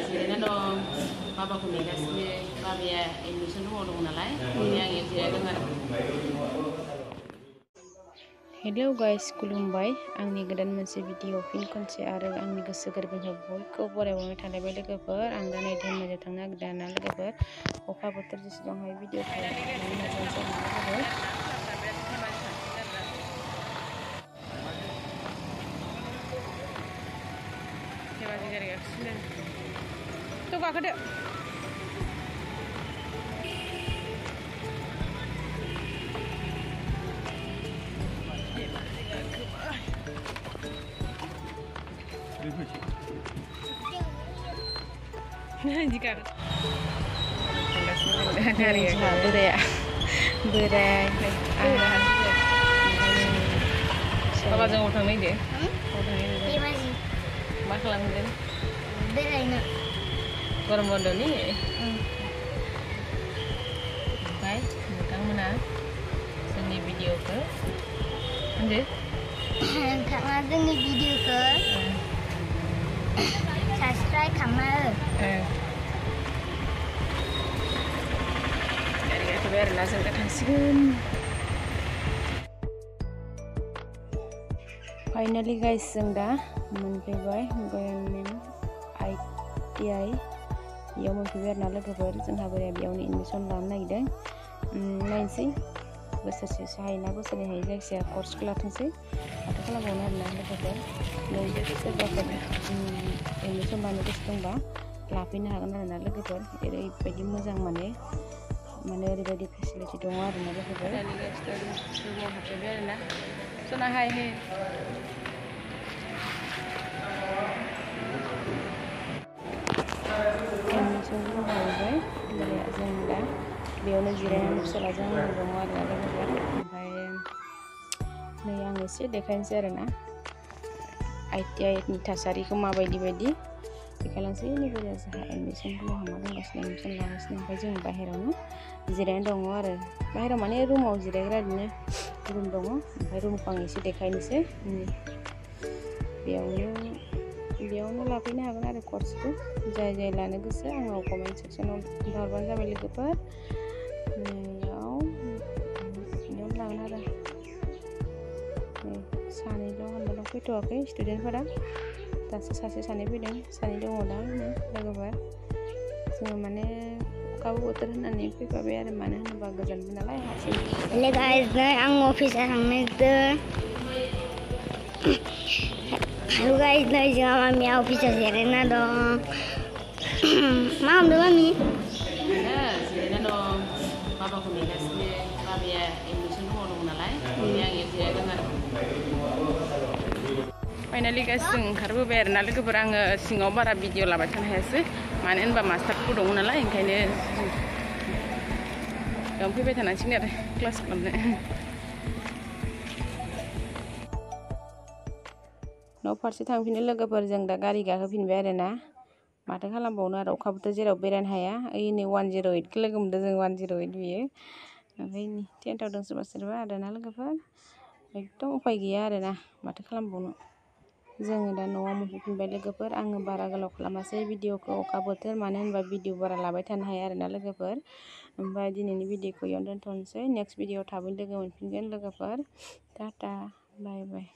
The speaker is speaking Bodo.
जिरायना दं बाबाखौ नेगासिनो बाबाया एडमिसन रुमाव दं नालाय ओंखायनो आं जिरायदों आरो हेलौ गाइस खुलुमबाय आंनि गोदान मोनसे भिडिअ फिन खनसे आरो आंनि गोसो गोरबोनिफ्राय बयखौ बरायबावनाय थालायबाय लोगोफोर आं दा नै दैमायाव थांनो नागिरदों ना लोगोफोर अखा बोथोर जेसेबां हायो भिडिअखौ लानो नाजानोसै आरो लोगोफोर गाखोदो jika berai Papa jangan utang nih deh. Iya masih. Bakal ambil. Berai nak. Korang bodoh nih. Baik, utang mana? Seni video ke? Ande? Kak ngazeng nih video ke? Subscribe kamar. Biar langsung ke kansiun. Finally guys, जों दा मोनफैबाय गयानमेन ITI बेयाव मोनफैबाय आरोना लोगोफोर जोंहा बोराया बेयावनो एडमिसन लानो नागिरदों नायनोसै बोसोरसेसो हायोना बोसोरनै हायो जायखिजाया कर्सखौ लाथोंसै माथो खालामबावनो आरोना लोगोफोर सोरबाफोर एडमिसन लानो गोसो दंबा लाफैनो हागोन आरोना लोगोफोर ओरैबायदि मोजां माने ओरैबायदि फेसिलिटि दङ आरोना लोगोफोर रुमाव हाबफैबाय आरोना सना हाय हे एडमिसन रुमाव हाबबाय बोराया जों दा बेयावनो जिरायनानै फिसालाजों दङ आरोना लोगोफोर ओमफ्राय नै आं एसे देखायनोसै आरोना ITI नि थासारिखौ माबायदि देखायलांसै बोराया जोंहा एडमिसन रुमाव हाबना दंगासिनो एडमिसन लागासिनो ओमफ्राय जों बाहेरावनो जिरायना दङ आरो बाहेराव माने रुमाव जिरायग्रा ओरैनो रुम दङ ओमफ्राय रुमखौ आं एसे देखायनोसै बेयावनो लाफैनो हागोन आरो कर्सखौ जाय लानो गोसो आंनाव कमेन्ट सेक्सनाव खोन्थाहरबानो जाबाय लोगोफोर बेयाव लागोन आरो सानैल' होनबाल' फैथ'वाखै स्टुडेन्टफोरा दासो सानै फैदों सानै दङ दा लोगोफोर जोङो माने अखाबो बोथोर होननानै फैफाबाय आरो मानो होनोबा गोजानबो नालाय हारसिं हेलो गाइस नै आं अफिसाव थांनायदों हेलो गाइस नै जोंहा मामिया अफिसाव जिरायना दं मा खालामदों मामि जिरायना दं बाबाखौ नेगासिनो बाबाया एडमिसन रुमाव दं नालाय ओंखायनो आं जिरायदों आरो फाइनालि गाइस जों ओंखारबोबाय आरोना लोगोफोर आङो सिङाव बारा भिडिअ लाबाय थानो हायासै मानो होनबा मास्टारफोर दङ नालाय ओंखायनो बेयावनो फैबाय थानांसिगोन आरो क्लास खालामनो न' फारसे थांफिनो लोगोफोर जों दा गारि गाखोफिनबाय आरोना माथो खालामबावनो आरो अखा बोथोर जेराव बेरायनो हाया ओइ नै 108खौ लोगो मोनदों जों 108 बियो ओमफ्राय टेन्टआव दं सोरबा आरोना लोगोफोर एकदम उफाय गैया आरोना माथो खालामबावनो जोङो दा न'आव मोनफैफिनबाय लोगोफोर आङो बारा गोलाव खालामासै भिडिअखौ अखा बोथोर मानो होनबा भिडिअ बारा लाबाय थानो हाया आरोना लोगोफोर ओमफ्राय दिनैनि भिडिअखौ इयावनो दोनथ'नोसै नेक्स्ट भिडिअ थाबैनो लोगो मोनफिनगोन लोगोफोर टाटा बाय बाय